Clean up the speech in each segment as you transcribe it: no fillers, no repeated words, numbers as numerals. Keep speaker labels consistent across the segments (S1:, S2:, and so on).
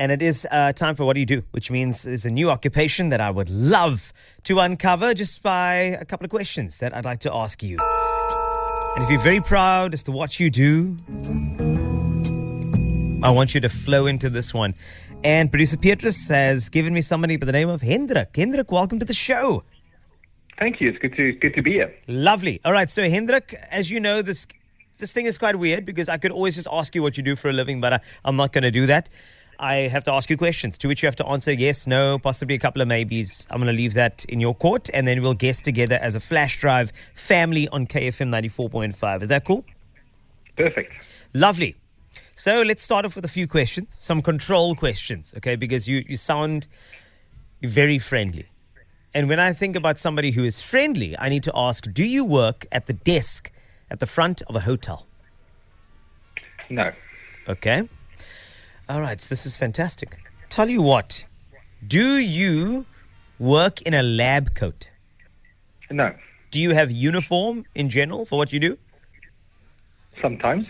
S1: And it is time for What Do You Do, which means it's a new occupation that I would love to uncover just by a couple of questions that I'd like to ask you. And if you're very proud as to what you do, I want you to flow into this one. And producer Petrus has given me somebody by the name of Hendrik. Hendrik, welcome to the show.
S2: Thank you. It's good to be here.
S1: Lovely. All right. So, Hendrik, as you know, this thing is quite weird because I could always just ask you what you do for a living, but I'm not going to do that. I have to ask you questions to which you have to answer yes, no, possibly a couple of maybes. I'm going to leave that in your court, and then we'll guess together as a flash drive family on KFM 94.5. Is that cool?
S2: Perfect.
S1: Lovely. So let's start off with a few questions, some control questions, okay? Because you sound very friendly. And when I think about somebody who is friendly, I need to ask, do you work at the desk at the front of a hotel?
S2: No.
S1: Okay. All right, so this is fantastic. Tell you what, do you work in a lab coat?
S2: No.
S1: Do you have uniform in general for what you do?
S2: Sometimes.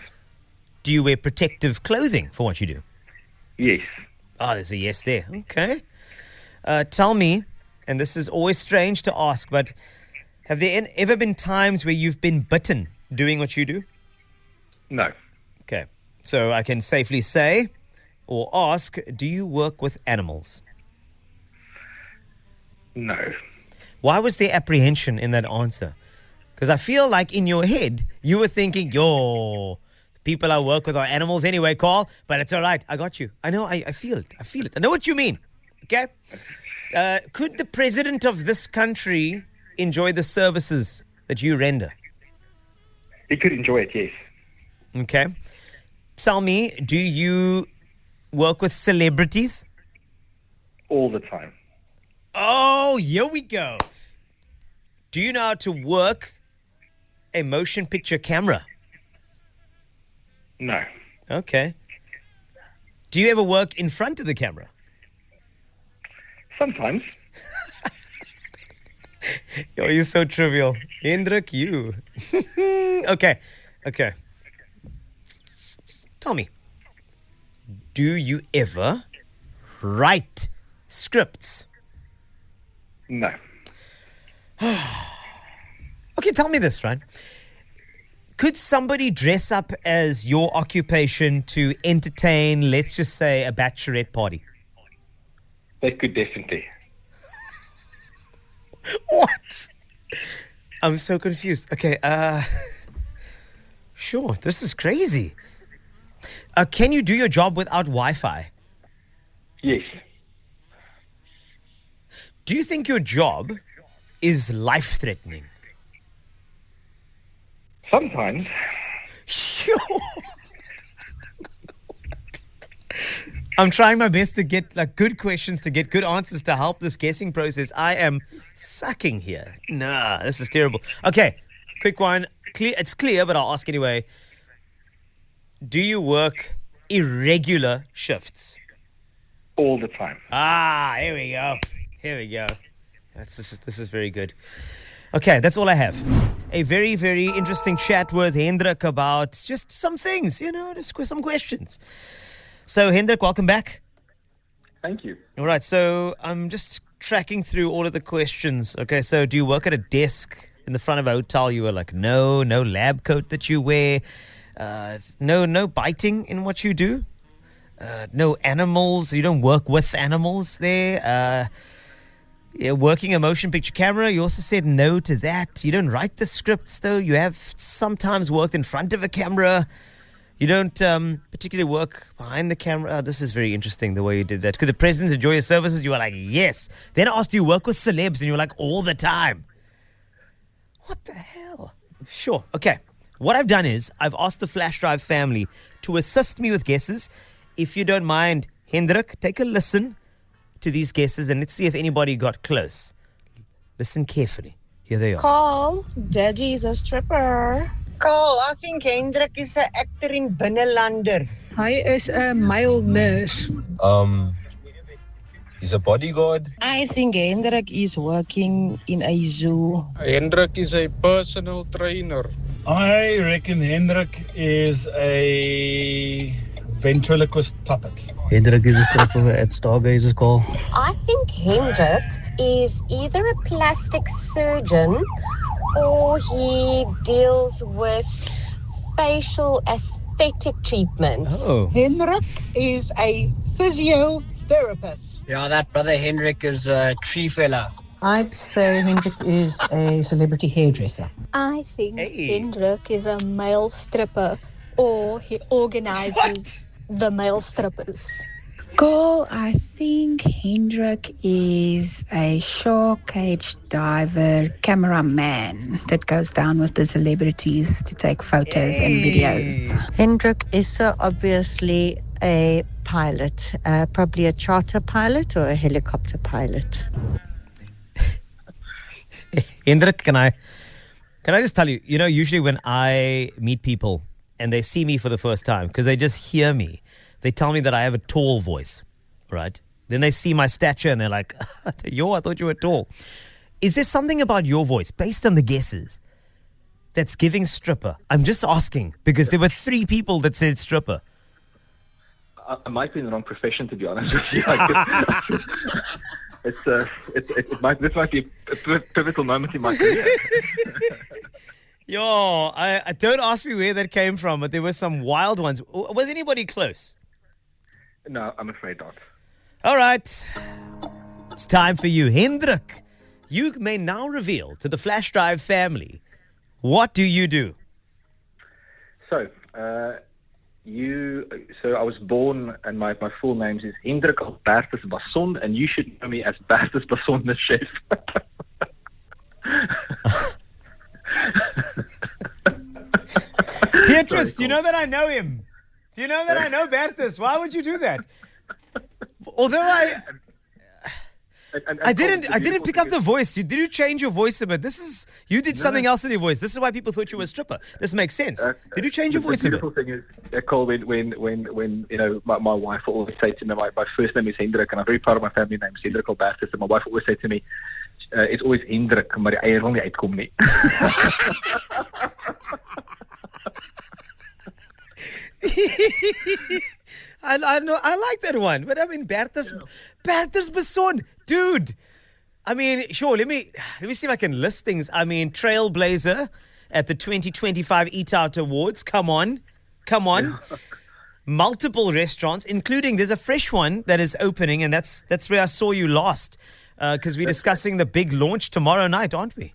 S1: Do you wear protective clothing for what you do?
S2: Yes.
S1: Oh, there's a yes there. Okay. Tell me, and this is always strange to ask, but have there ever been times where you've been bitten doing what you do?
S2: No.
S1: Okay. So I can safely say or ask, do you work with animals?
S2: No.
S1: Why was there apprehension in that answer? Because I feel like in your head, you were thinking, the people I work with are animals anyway, Carl, but it's all right. I got you. I know. I feel it. I feel it. I know what you mean. Okay? Could the president of this country enjoy the services that you render?
S2: He could enjoy it, yes.
S1: Okay. Tell me, do you work with celebrities?
S2: All the time.
S1: Oh, here we go. Do you know how to work a motion picture camera?
S2: No.
S1: Okay. Do you ever work in front of the camera?
S2: Sometimes.
S1: You're so trivial. Hendrik, you. Okay. Tell me, do you ever write scripts?
S2: No.
S1: Okay, tell me this, right? Could somebody dress up as your occupation to entertain, let's just say, a bachelorette party?
S2: They could definitely.
S1: What? I'm so confused. Okay, sure, this is crazy. Can you do your job without Wi-Fi?
S2: Yes.
S1: Do you think your job is life-threatening?
S2: Sometimes.
S1: I'm trying my best to get good questions, to get good answers to help this guessing process. I am sucking here. Nah, this is terrible. Okay, quick one. It's clear, but I'll ask anyway. Do you work irregular shifts?
S2: All the time.
S1: Here we go. This is very good. Okay, that's all I have. A very, very interesting chat with Hendrik about just some things, just some questions. So, Hendrik, welcome back.
S2: Thank you.
S1: All right, so I'm just tracking through all of the questions. Okay, so do you work at a desk in the front of a hotel? You were like, no lab coat that you wear. No biting in what you do. No animals. You don't work with animals there. Working a motion picture camera. You also said no to that. You don't write the scripts, though. You have sometimes worked in front of a camera. You don't particularly work behind the camera. This is very interesting, the way you did that. Could the president enjoy your services? You were like, yes. Then I asked, do you work with celebs? And you were like, all the time. What the hell? Sure. Okay. What I've done is I've asked the Flash Drive family to assist me with guesses. If you don't mind, Hendrik, take a listen to these guesses and let's see if anybody got close. Listen carefully. Here they are.
S3: Carl, Daddy is a stripper.
S4: Carl, I think Hendrik is an actor in Binnenlanders.
S5: Hy is 'n male nurse.
S6: He's a bodyguard.
S3: I think Hendrik is working in a zoo.
S7: Hendrik is a personal trainer.
S8: I reckon Hendrik is a
S6: ventriloquist puppet.
S8: Hendrik is a stripper at Stargazer's call.
S9: I think Hendrik is either a plastic surgeon or he deals with facial aesthetic treatments.
S1: Oh.
S10: Hendrik is a physiotherapist.
S8: Yeah, that brother Hendrik is a tree fella.
S3: I'd say Hendrik is a celebrity hairdresser.
S9: I think
S1: Hey.
S9: Hendrik is a male stripper or he organizes the male strippers.
S5: Girl, I think Hendrik is a shark cage diver cameraman that goes down with the celebrities to take photos and videos.
S11: Hendrik is so obviously a pilot, probably a charter pilot or a helicopter pilot.
S1: Hendrik, can I just tell you, usually when I meet people and they see me for the first time, because they just hear me, they tell me that I have a tall voice, right? Then they see my stature and they're like, yo, I thought you were tall. Is there something about your voice, based on the guesses, that's giving stripper? I'm just asking, because there were 3 people that said stripper.
S2: I might be in the wrong profession, to be honest with you. This might be a pivotal moment in my career.
S1: Yo, I don't ask me where that came from, but there were some wild ones. Was anybody close?
S2: No, I'm afraid not.
S1: All right. It's time for you. Hendrik, you may now reveal to the Flash Drive family, what do you do?
S2: So, I was born, and my full name is Hendrik Bertus Basson, and you should know me as Bertus Basson, the chef.
S1: Beatrice, do you know that I know him? Do you know that I know Bertus? Why would you do that? Although I didn't pick up the voice. Did you change your voice a bit? You did something else with your voice. This is why people thought you were a stripper. This makes sense. Did you change your voice a bit?
S2: The beautiful thing is, Cole, when my wife will always say to me, my first name is Hendrik, and I'm very proud of my family name, Hendrik Albertus, and my wife will always say to me, it's always Hendrik, maar die eier wil nie uitkom nie.
S1: I know, I like that one, but I mean, Bertus Basson, dude. I mean, sure. Let me see if I can list things. I mean, Trailblazer at the 2025 Eat Out Awards. Come on. Yeah. Multiple restaurants, including there's a fresh one that is opening, and that's where I saw you last, because we're discussing the big launch tomorrow night, aren't we?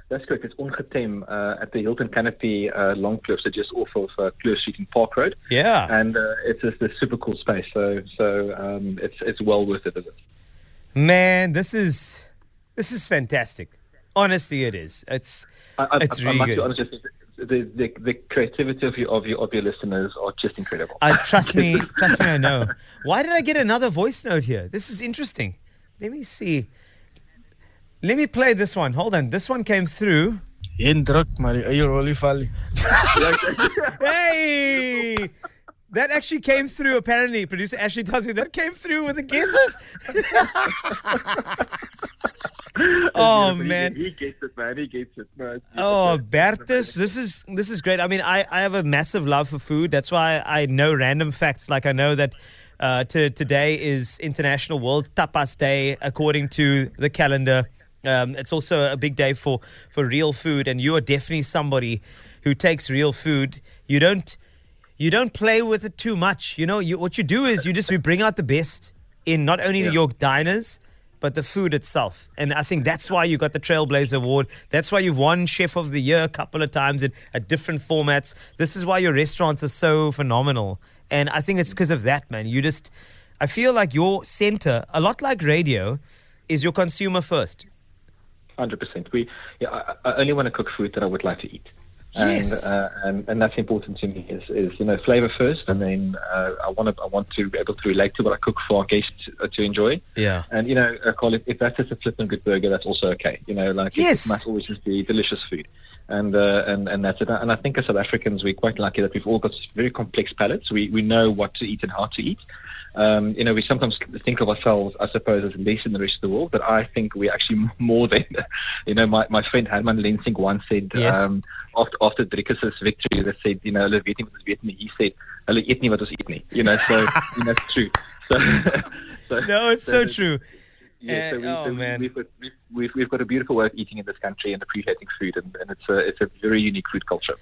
S2: That's correct. It's Ongetem at the Hilton Canopy Longkloof, so just off of Kloof Street in Park Road.
S1: Yeah.
S2: And it's just a super cool space, so it's well worth a visit.
S1: Man, this is fantastic. Honestly, it is. It's really
S2: I must
S1: good.
S2: Be honest, the creativity of your listeners are just incredible.
S1: Trust me, I know. Why did I get another voice note here? This is interesting. Let me see. Let me play this one. Hold on. This one came through.
S6: Hendrik, maar die eier wil nie val nie.
S1: Hey! That actually came through, apparently. Producer Ashley tells me that came through with the guesses. Oh, man.
S2: He gets it, man. He gets it. No,
S1: Bertus, this is great. I mean, I have a massive love for food. That's why I know random facts. Like I know that today is International World Tapas Day, according to the calendar. It's also a big day for real food, and you are definitely somebody who takes real food. You don't play with it too much. What you do is you bring out the best in not only your diners, but the food itself. And I think that's why you got the Trailblazer Award. That's why you've won Chef of the Year a couple of times at different formats. This is why your restaurants are so phenomenal. And I think it's because of that, man. I feel like your center, a lot like radio, is your consumer first.
S2: 100%. I only want to cook food that I would like to eat.
S1: Yes.
S2: And that's important to me is flavor first, and then I want to be able to relate to what I cook for our guests to enjoy.
S1: Yeah.
S2: And Carl, if that's just a flippin' good burger, that's also okay.
S1: Yes.
S2: It must always just be delicious food. And that's it. And I think as South Africans, we're quite lucky that we've all got very complex palates. We know what to eat and how to eat. We sometimes think of ourselves, I suppose, as less than the rest of the world, but I think we're actually more than. My friend Herman Lensing once said,
S1: Yes.
S2: After Driekus' victory, they said, hulle weet nie wat ons weet nie. He said, hulle eet nie wat ons eet nie. So that's true.
S1: No, it's so true.
S2: Yeah,
S1: Man.
S2: We've got a beautiful way of eating in this country and appreciating food, and it's a very unique food culture.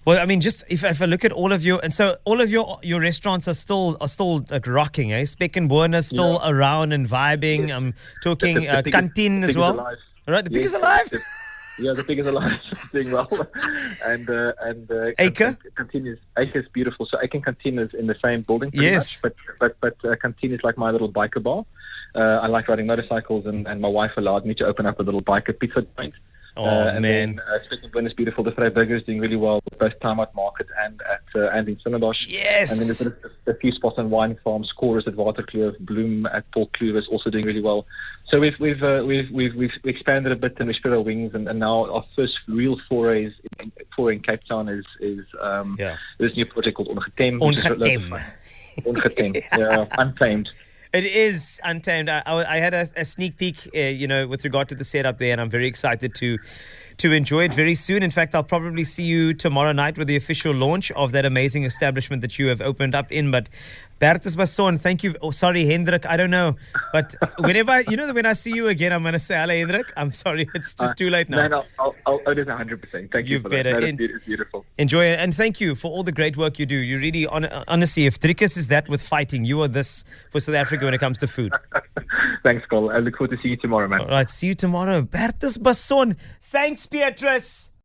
S1: Well, I mean, just if I look at all of your restaurants are still like rocking, eh? Speck and Buena still around and vibing. I'm talking
S2: The
S1: Canteen as well.
S2: Alive.
S1: Right, the pig is alive.
S2: The pig is alive, doing well. And
S1: Acre?
S2: Acre is beautiful. So Acre and Canteen is in the same building, pretty
S1: Yes.
S2: much. But Canteen is like my little biker bar. I like riding motorcycles, and my wife allowed me to open up a little biker pizza joint.
S1: Man.
S2: Then Speck and Buena is beautiful. The Vrij Burger is doing really well, both time at market and in Stellenbosch.
S1: Yes.
S2: And then there's a few spots on wine farms. Chorus at Waterkloof, Bloom at Port Kloof is also doing really well. So we've expanded a bit, and we spread our wings, and now our first real foray in Cape Town is this new project called
S1: Ongetem.
S2: Untamed.
S1: It is Untamed. I had a sneak peek, with regard to the setup there, and I'm very excited to enjoy it very soon. In fact, I'll probably see you tomorrow night with the official launch of that amazing establishment that you have opened up in. But Bertus Basson, thank you. Oh, sorry, Hendrik, I don't know. But whenever, when I see you again, I'm going to say, hello, Hendrik. I'm sorry, it's just too late now.
S2: No, I'll own it 100%. Thank you for
S1: better.
S2: that. It's beautiful.
S1: Enjoy it. And thank you for all the great work you do. You really, honestly, if Driekus is that with fighting, you are this for South Africa when it comes to food.
S2: Thanks, Carl. I look forward to seeing you tomorrow, man.
S1: All right, see you tomorrow. Bertus Basson. Thanks, Beatrice.